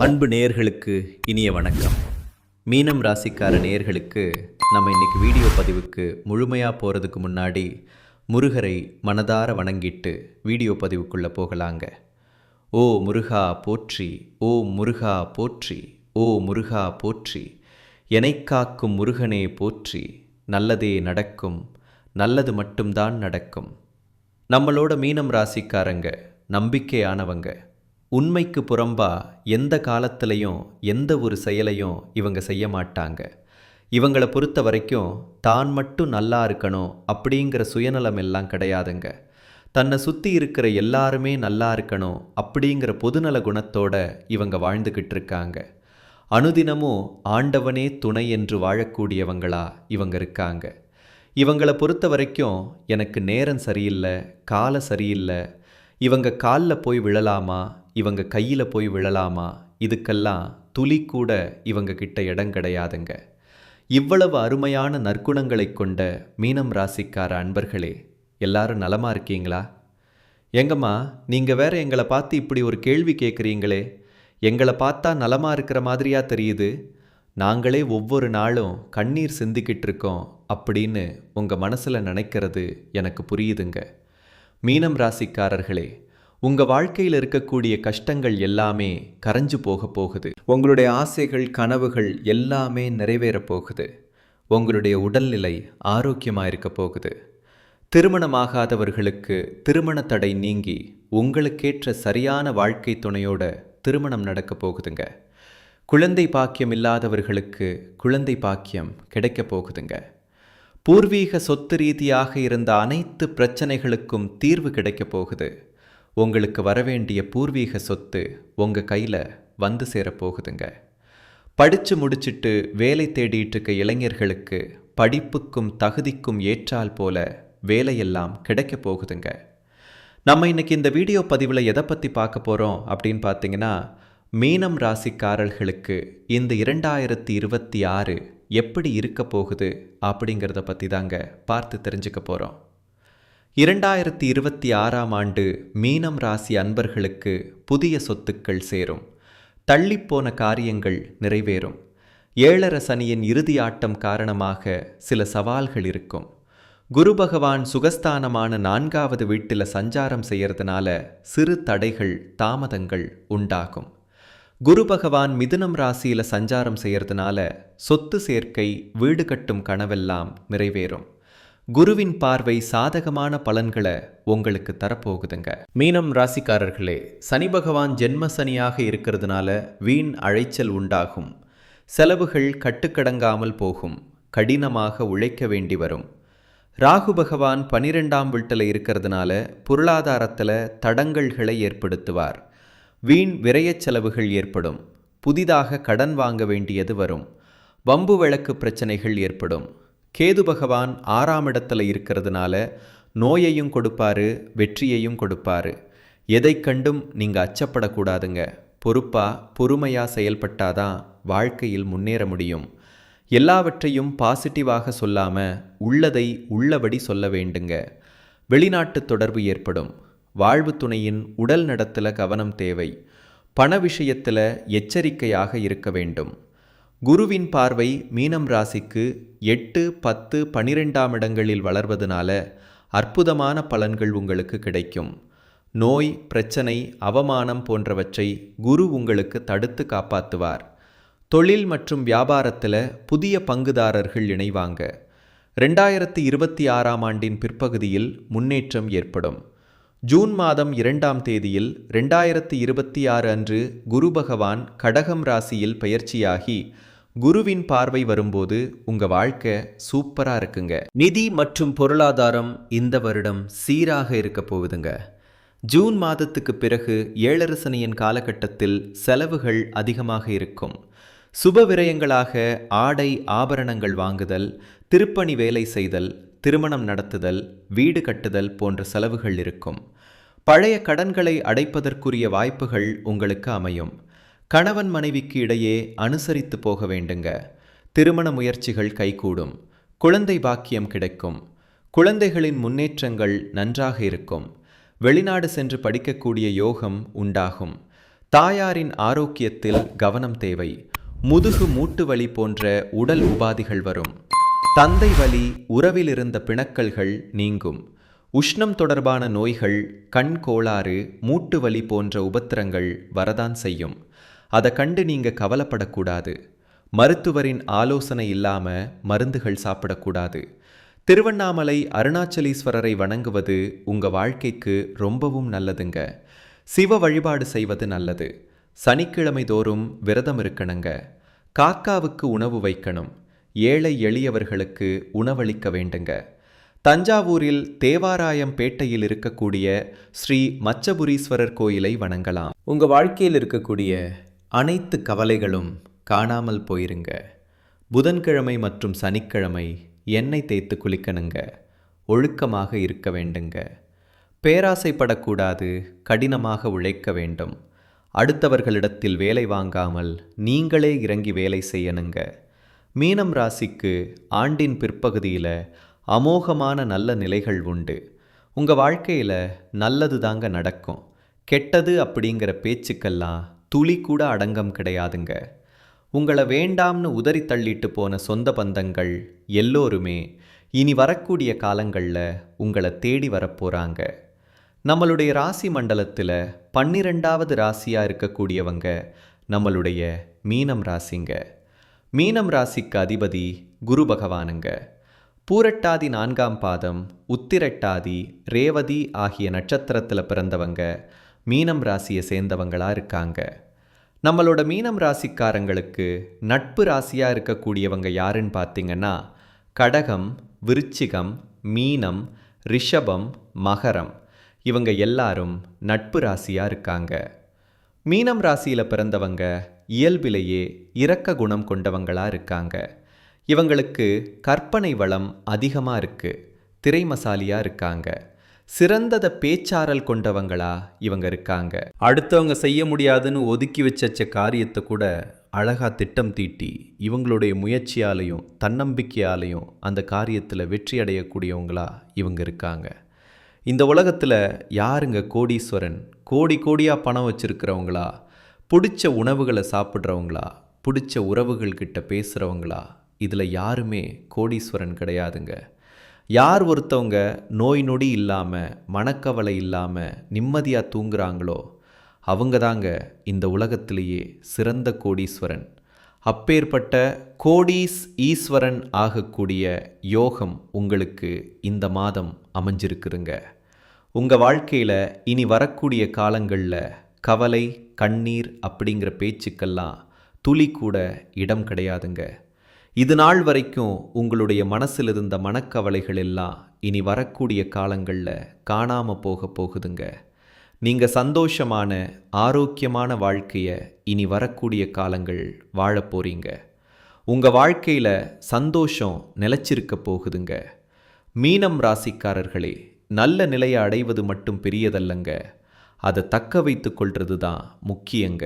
அன்பு நேயர்களுக்கு இனிய வணக்கம். மீனம் ராசிக்கார நேயர்களுக்கு நம்ம இன்னைக்கு வீடியோ பதிவுக்கு முழுமையாக போகிறதுக்கு முன்னாடி முருகரை மனதார வணங்கிட்டு வீடியோ பதிவுக்குள்ளே போகலாங்க. ஓ முருகா போற்றி, ஓ முருகா போற்றி, ஓ முருகா போற்றி, எனைக் காக்கும் முருகனே போற்றி, நல்லதே நடக்கும், நல்லது மட்டும்தான் நடக்கும். நம்மளோட மீனம் ராசிக்காரங்க நம்பிக்கையானவங்க. உண்மைக்கு புறம்பா எந்த காலத்திலையும் எந்த ஒரு செயலையும் இவங்க செய்ய மாட்டாங்க. இவங்களை பொறுத்த வரைக்கும் தான் மட்டும் நல்லா இருக்கணும் அப்படிங்கிற சுயநலம் எல்லாம் கிடையாதுங்க. தன்னை சுற்றி இருக்கிற எல்லாருமே நல்லா இருக்கணும் அப்படிங்கிற பொதுநல குணத்தோட இவங்க வாழ்ந்துக்கிட்டு இருக்காங்க. அனுதினமும் ஆண்டவனே துணை என்று வாழக்கூடியவங்களா இவங்க இருக்காங்க. இவங்களை பொறுத்த வரைக்கும் எனக்கு நேரம் சரியில்லை, காலம் சரியில்லை, இவங்க காலில் போய் விழலாமா, இவங்க கையில் போய் விழலாமா, இதுக்கெல்லாம் துளி கூட இவங்க கிட்ட இடம் கிடையாதுங்க. இவ்வளவு அருமையான நற்குணங்களை கொண்ட மீனம் ராசிக்கார அன்பர்களே, எல்லாரும் நலமாக இருக்கீங்களா? எங்கம்மா நீங்கள் வேற எங்களை பார்த்து இப்படி ஒரு கேள்வி கேட்குறீங்களே, எங்களை பார்த்தா நலமாக இருக்கிற மாதிரியா தெரியுது, நாங்களே ஒவ்வொரு நாளும் கண்ணீர் சிந்திக்கிட்டு இருக்கோம் அப்படின்னு உங்கள் மனசில் நினைக்கிறது எனக்கு புரியுதுங்க. மீனம் ராசிக்காரர்களே, உங்கள் வாழ்க்கையில் இருக்கக்கூடிய கஷ்டங்கள் எல்லாமே கரைஞ்சு போகுது. உங்களுடைய ஆசைகள் கனவுகள் எல்லாமே நிறைவேறப் போகுது. உங்களுடைய உடல்நிலை ஆரோக்கியமாக இருக்க போகுது. திருமணமாகாதவர்களுக்கு திருமண தடை நீங்கி உங்களுக்கேற்ற சரியான வாழ்க்கை துணையோட திருமணம் நடக்க போகுதுங்க. குழந்தை பாக்கியம் இல்லாதவர்களுக்கு குழந்தை பாக்கியம் கிடைக்க போகுதுங்க. பூர்வீக சொத்து ரீதியாக இருந்த அனைத்து பிரச்சனைகளுக்கும் தீர்வு கிடைக்க போகுது. உங்களுக்கு வரவேண்டிய பூர்வீக சொத்து உங்கள் கையில் வந்து சேரப்போகுதுங்க. படித்து முடிச்சுட்டு வேலை தேடிட்டு இருக்க இளைஞர்களுக்கு படிப்புக்கும் தகுதிக்கும் ஏற்றால் போல வேலையெல்லாம் கிடைக்க போகுதுங்க. நம்ம இன்னைக்கு இந்த வீடியோ பதிவில் எதை பற்றி பார்க்க போகிறோம் அப்படின்னு பார்த்தீங்கன்னா, மீனம் ராசிக்காரர்களுக்கு இந்த 2026 எப்படி இருக்க போகுது அப்படிங்கிறத பற்றி தாங்க பார்த்து தெரிஞ்சுக்க போகிறோம். 2026ஆம் ஆண்டு மீனம் ராசி அன்பர்களுக்கு புதிய சொத்துக்கள் சேரும். தள்ளிப்போன காரியங்கள் நிறைவேறும். ஏழரை சனியின் இறுதி ஆட்டம் காரணமாக சில சவால்கள் இருக்கும். குரு பகவான் சுகஸ்தானமான 4வது வீட்டில் சஞ்சாரம் செய்யறதுனால சிறு தடைகள் தாமதங்கள் உண்டாகும். குரு பகவான் மிதுனம் ராசியில் சஞ்சாரம் செய்யறதுனால சொத்து சேர்க்கை, வீடு கட்டும் கனவெல்லாம் நிறைவேறும். குருவின் பார்வை சாதகமான பலன்களை உங்களுக்கு தரப்போகுதுங்க. மீனம் ராசிக்காரர்களே, சனி பகவான் ஜென்ம சனியாக இருக்கிறதுனால வீண் அழைச்சல் உண்டாகும். செலவுகள் கட்டுக்கடங்காமல் போகும். கடினமாக உழைக்க வேண்டி வரும். ராகு பகவான் 12ஆம் வீட்டில் இருக்கிறதுனால பொருளாதாரத்தில் தடங்கல்களை ஏற்படுத்துவார். வீண் விரயச் செலவுகள் ஏற்படும். புதிதாக கடன் வாங்க வேண்டியது வரும். வம்பு வழக்கு பிரச்சனைகள் ஏற்படும். கேது பகவான் 6ஆம் இடத்துல இருக்கிறதுனால நோயையும் கொடுப்பாரு, வெற்றியையும் கொடுப்பாரு. எதை கண்டும் நீங்கள் அச்சப்படக்கூடாதுங்க. பொறுமையாக செயல்பட்டாதான் வாழ்க்கையில் முன்னேற முடியும். எல்லாவற்றையும் பாசிட்டிவாக சொல்லாமல் உள்ளதை உள்ளபடி சொல்ல வேண்டுங்க. வெளிநாட்டு தொடர்பு ஏற்படும். வாழ்வு துணையின் உடல் நடத்தில் கவனம் தேவை. பண விஷயத்தில் எச்சரிக்கையாக இருக்க வேண்டும். குருவின் பார்வை மீனம் ராசிக்கு 8, 10, 12ஆம் இடங்களில் வளர்வதனால அற்புதமான பலன்கள் உங்களுக்கு கிடைக்கும். நோய், பிரச்சனை, அவமானம் போன்றவற்றை குரு உங்களுக்கு தடுத்து காப்பாற்றுவார். தொழில் மற்றும் வியாபாரத்தில் புதிய பங்குதாரர்கள் இணைவாங்க. 2026ஆம் ஆண்டின் பிற்பகுதியில் முன்னேற்றம் ஏற்படும். ஜூன் மாதம் 2ஆம் தேதியில் 2026 அன்று குரு பகவான் கடகம் ராசியில் பெயர்ச்சியாகி குருவின் பார்வை வரும்போது உங்க வாழ்க்கை சூப்பரா இருக்குங்க. நிதி மற்றும் பொருளாதாரம் இந்த வருடம் சீராக இருக்க போகுதுங்க. ஜூன் மாதத்துக்கு பிறகு ஏழரை சனியின் காலகட்டத்தில் செலவுகள் அதிகமாக இருக்கும். சுப விரயங்களாக ஆடை ஆபரணங்கள் வாங்குதல், திருப்பணி வேலை செய்தல், திருமணம் நடத்துதல், வீடு கட்டுதல் போன்ற செலவுகள் இருக்கும். பழைய கடன்களை அடைப்பதற்குரிய வாய்ப்புகள் உங்களுக்கு அமையும். கணவன் மனைவிக்கு இடையே அனுசரித்து போக வேண்டுங்க. திருமண முயற்சிகள் கைகூடும். குழந்தை பாக்கியம் கிடைக்கும். குழந்தைகளின் முன்னேற்றங்கள் நன்றாக இருக்கும். வெளிநாடு சென்று படிக்கக்கூடிய யோகம் உண்டாகும். தாயாரின் ஆரோக்கியத்தில் கவனம் தேவை. முதுகு மூட்டு வலி போன்ற உடல் உபாதிகள் வரும். தந்தை வலி, உறவிலிருந்த பிணக்கல்கள் நீங்கும். உஷ்ணம் தொடர்பான நோய்கள், கண் கோளாறு, மூட்டு வலி போன்ற உபத்திரங்கள் வரதான் செய்யும். அதை கண்டு நீங்க கவலைப்படக்கூடாது. மருத்துவரின் ஆலோசனை இல்லாம மருந்துகள் சாப்பிடக்கூடாது. திருவண்ணாமலை அருணாச்சலீஸ்வரரை வணங்குவது உங்க வாழ்க்கைக்கு ரொம்பவும் நல்லதுங்க. சிவ வழிபாடு செய்வது நல்லது. சனிக்கிழமை தோறும் விரதம் இருக்கணுங்க. காக்காவுக்கு உணவு வைக்கணும். ஏழை எளியவர்களுக்கு உணவளிக்க வேண்டுங்க. தஞ்சாவூரில் தேவாராயம் பேட்டையில் இருக்கக்கூடிய ஸ்ரீ மச்சபுரீஸ்வரர் கோயிலை வணங்கலாம். உங்க வாழ்க்கையில் இருக்கக்கூடிய அனைத்து கவலைகளும் காணாமல் போயிருங்க. புதன்கிழமை மற்றும் சனிக்கிழமை எண்ணெய் தேய்த்து குளிக்கணுங்க. ஒழுக்கமாக இருக்க வேண்டுங்க. பேராசைப்படக்கூடாது. கடினமாக உழைக்க வேண்டும். அடுத்தவர்களிடத்தில் வேலை வாங்காமல் நீங்களே இறங்கி வேலை செய்யணுங்க. மீனம் ராசிக்கு ஆண்டின் பிற்பகுதியில் அமோகமான நல்ல நிலைகள் உண்டு. உங்கள் வாழ்க்கையில் நல்லது தாங்க நடக்கும். கெட்டது அப்படிங்கிற பேச்சுக்கெல்லாம் துளி கூட அடங்கம் கிடையாதுங்க. உங்களை வேண்டாம்னு உதறி தள்ளிட்டு போன சொந்த பந்தங்கள் எல்லோருமே இனி வரக்கூடிய காலங்களில் உங்களை தேடி வரப்போகிறாங்க. நம்மளுடைய ராசி மண்டலத்தில் 12வது ராசியாக இருக்கக்கூடியவங்க நம்மளுடைய மீனம் ராசிங்க. மீனம் ராசிக்கு அதிபதி குரு பகவானுங்க. பூரட்டாதி 4ஆம் பாதம், உத்திரட்டாதி, ரேவதி ஆகிய நட்சத்திரத்தில் பிறந்தவங்க மீனம் ராசியை சேர்ந்தவங்களாக இருக்காங்க. நம்மளோட மீனம் ராசிக்காரங்களுக்கு நட்பு ராசியாக இருக்கக்கூடியவங்க யாருன்னு பார்த்தீங்கன்னா கடகம், விருச்சிகம், மீனம், ரிஷபம், மகரம். இவங்க எல்லாரும் நட்பு ராசியாக இருக்காங்க. மீனம் ராசியில் பிறந்தவங்க இயல்பிலேயே இரக்க குணம் கொண்டவங்களாக இருக்காங்க. இவங்களுக்கு கற்பனை வளம் அதிகமாக இருக்குது. திரைமசாலியாக இருக்காங்க. சிறந்தத பேச்சாரல் கொண்டவங்களா இவங்க இருக்காங்க. அடுத்தவங்க செய்ய முடியாதுன்னு ஒதுக்கி வச்ச காரியத்தை கூட அழகாக திட்டம் தீட்டி இவங்களுடைய முயற்சியாலையும் தன்னம்பிக்கையாலையும் அந்த காரியத்தில் வெற்றி அடையக்கூடியவங்களா இவங்க இருக்காங்க. இந்த உலகத்தில் யாருங்க கோடீஸ்வரன்? கோடி கோடியாக பணம் வச்சுருக்கிறவங்களா? பிடிச்ச உணவுகளை சாப்பிட்றவங்களா? பிடிச்ச உறவுகள்கிட்ட பேசுகிறவங்களா? இதில் யாருமே கோடீஸ்வரன் கிடையாதுங்க. யார் ஒருத்தவங்க நோய் நொடி இல்லாமல், மனக்கவலை இல்லாமல் நிம்மதியாக தூங்குறாங்களோ அவங்க தாங்க இந்த உலகத்திலேயே சிறந்த கோடீஸ்வரன். அப்பேற்பட்ட கோடீஸ் ஈஸ்வரன் ஆகக்கூடிய யோகம் உங்களுக்கு இந்த மாதம் அமைஞ்சிருக்குதுங்க. உங்கள் வாழ்க்கையில் இனி வரக்கூடிய காலங்களில் கவலை, கண்ணீர் அப்படிங்கிற பேச்சுக்கெல்லாம் துளி கூட இடம் கிடையாதுங்க. இது நாள் வரைக்கும் உங்களுடைய மனசில் இருந்த மனக்கவலைகள் எல்லாம் இனி வரக்கூடிய காலங்களில் காணாமல் போகுதுங்க. நீங்கள் சந்தோஷமான ஆரோக்கியமான வாழ்க்கையை இனி வரக்கூடிய காலங்கள் வாழப் போறீங்க. உங்கள் வாழ்க்கையில் சந்தோஷம் நிலைச்சிருக்க போகுதுங்க. மீனம் ராசிக்காரர்களே, நல்ல நிலையை அடைவது மட்டும் பெரியதல்லங்க, அதை தக்க வைத்து கொள்வது தான் முக்கியங்க.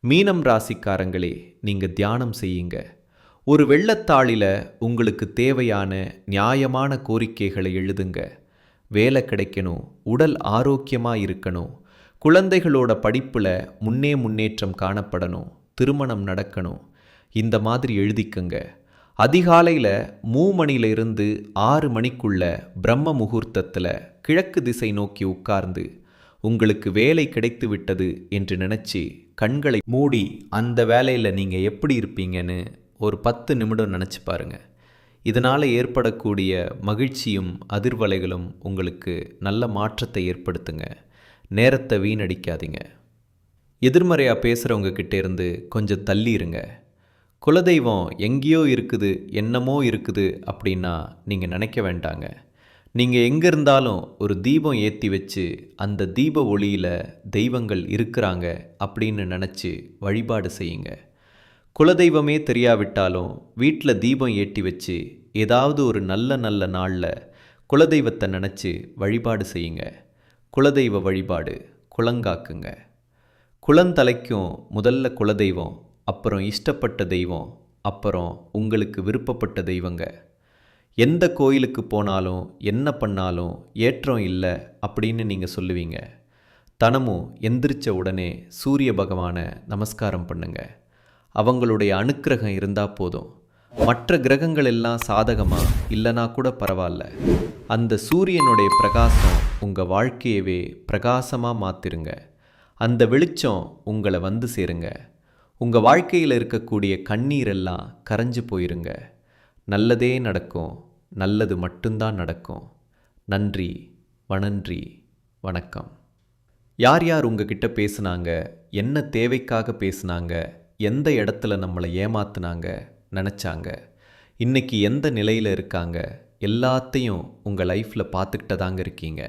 மீனம் ராசிக்காரங்களே, நீங்கள் தியானம் செய்யுங்க. ஒரு வெள்ளத்தாளில் உங்களுக்கு தேவையான நியாயமான கோரிக்கைகளை எழுதுங்க. வேலை கிடைக்கணும், உடல் ஆரோக்கியமாக இருக்கணும், குழந்தைகளோட படிப்பில் முன்னேற்றம் காணப்படணும், திருமணம் நடக்கணும், இந்த மாதிரி எழுதிக்கங்க. அதிகாலையில் 3 மணியிலிருந்து 6 மணிக்குள்ள பிரம்ம முகூர்த்தத்தில் கிழக்கு திசை நோக்கி உட்கார்ந்து உங்களுக்கு வேலை கிடைத்து விட்டது என்று நினச்சி கண்களை மூடி அந்த வேலையில் நீங்கள் எப்படி இருப்பீங்கன்னு ஒரு 10 நிமிடம் நினச்சி பாருங்கள். இதனால் ஏற்படக்கூடிய மகிழ்ச்சியும் அதிர்வலைகளும் உங்களுக்கு நல்ல மாற்றத்தை ஏற்படுத்துங்க. நேரத்தை வீணடிக்காதீங்க. எதிர்மறையாக பேசுகிறவங்க கிட்டே இருந்து கொஞ்சம் தள்ளி இருங்க. குலதெய்வம் எங்கேயோ இருக்குது, என்னமோ இருக்குது அப்படின்னா நீங்கள் நினைக்க வேண்டாங்க. நீங்கள் எங்கே இருந்தாலும் ஒரு தீபம் ஏற்றி வச்சு அந்த தீப ஒளியில் தெய்வங்கள் இருக்கிறாங்க அப்படின்னு நினச்சி வழிபாடு செய்யுங்க. குலதெய்வமே தெரியாவிட்டாலும் வீட்டில் தீபம் ஏற்றி வச்சு ஏதாவது ஒரு நல்ல நாளில் குலதெய்வத்தை நினச்சி வழிபாடு செய்யுங்க. குலதெய்வ வழிபாடு குலங்காக்குங்க. குலந்தலைக்கும் முதல்ல குலதெய்வம், அப்புறம் இஷ்டப்பட்ட தெய்வம், அப்புறம் உங்களுக்கு விருப்பப்பட்ட தெய்வங்க. எந்த கோயிலுக்கு போனாலும் என்ன பண்ணாலும் ஏற்றம் இல்லை அப்படின்னு நீங்கள் சொல்லுவீங்க. தினமும் எந்திரிச்ச உடனே சூரிய பகவானை நமஸ்காரம் பண்ணுங்க. அவங்களுடைய அனுக்கிரகம் இருந்தால் போதும். மற்ற கிரகங்கள் எல்லாம் சாதகமாக இல்லைனா கூட பரவாயில்ல. அந்த சூரியனுடைய பிரகாசம் உங்கள் வாழ்க்கையவே பிரகாசமாக மாற்றிருங்க. அந்த வெளிச்சம் உங்களை வந்து சேருங்க. உங்கள் வாழ்க்கையில் இருக்கக்கூடிய கண்ணீரெல்லாம் கரைஞ்சு போயிருங்க. நல்லதே நடக்கும். நல்லது மட்டும்தான் நடக்கும். நன்றி, வணக்கம். யார் யார் உங்ககிட்ட பேசுனாங்க, என்ன தேவைக்காக பேசுனாங்க, எந்த இடத்துல நம்மளை ஏமாத்துனாங்க நினச்சாங்க, இன்றைக்கி எந்த நிலையில் இருக்காங்க, எல்லாத்தையும் உங்கள் லைஃப்பில் பார்த்துக்கிட்ட தாங்க இருக்கீங்க.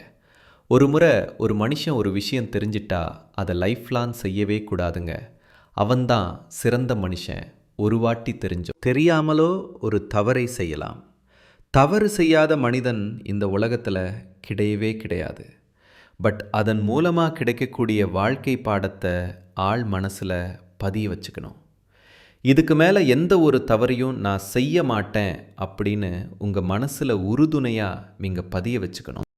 ஒரு முறை ஒரு மனுஷன் ஒரு விஷயம் தெரிஞ்சிட்டா அதை லைஃப்லாங் செய்யவே கூடாதுங்க. அவன்தான் சிறந்த மனுஷன். ஒரு வாட்டி தெரியாமலோ ஒரு தவறை செய்யலாம். தவறு செய்யாத மனிதன் இந்த உலகத்தில் கிடையவே கிடையாது. பட் அதன் மூலமாக கிடைக்கக்கூடிய வாழ்க்கை பாடத்தை ஆள் மனசில் பதிய வச்சுக்கணும். இதுக்கு மேலே எந்த ஒரு தவறையும் நான் செய்ய மாட்டேன் அப்படின்னு உங்கள் மனசில் உறுதுணையாக நீங்கள் பதிய வச்சுக்கணும்.